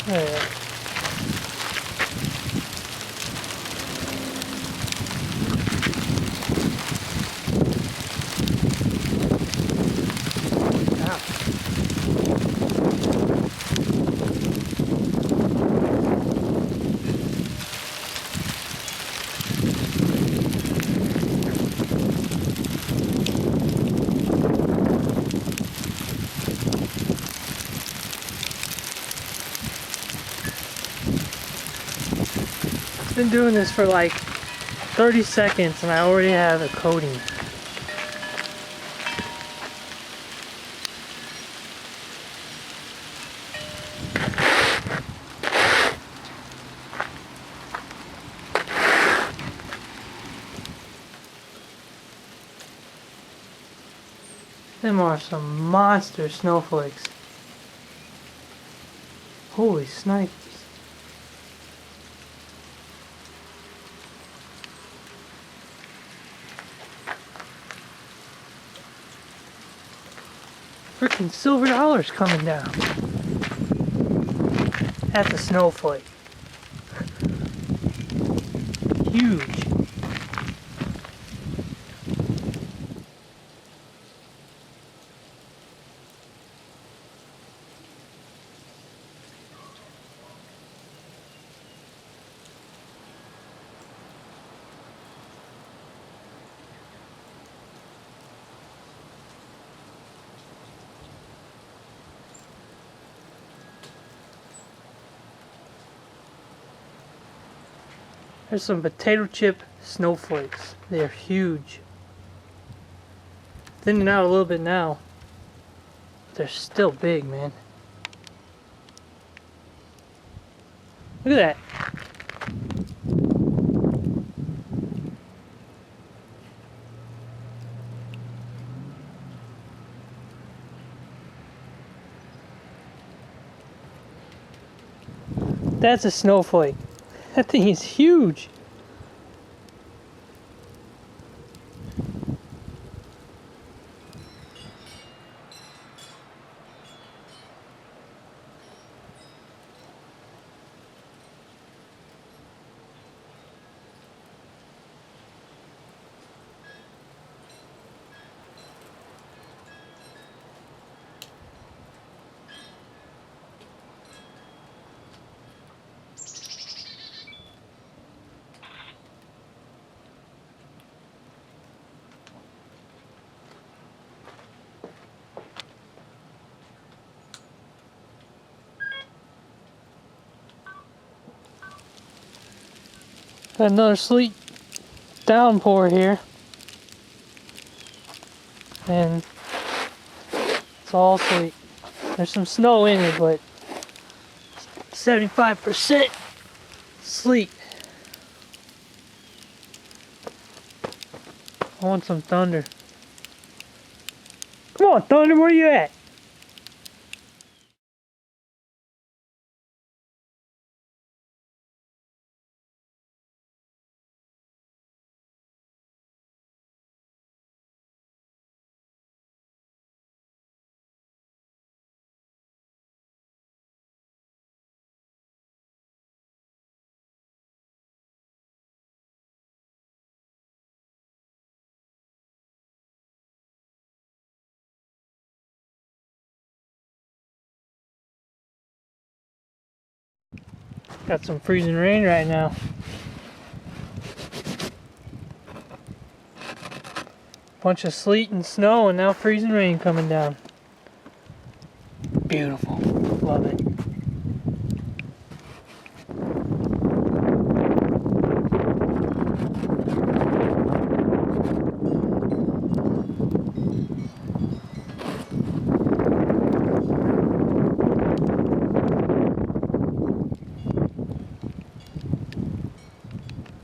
Yeah. Been doing this for like 30 seconds and I already have a coating. Them are some monster snowflakes. Holy snipes. Freaking silver dollars coming down. That's a snowflake. Huge. There's some potato chip snowflakes. They're huge. Thinning out a little bit now. But they're still big, man. Look at that. That's a snowflake. That thing is huge. Got another sleet downpour here, and it's all sleet. There's some snow in it, but 75% sleet. I want some thunder. Come on, thunder, where you at? Got some freezing rain right now. Bunch of sleet and snow and now freezing rain coming down. Beautiful. Love it.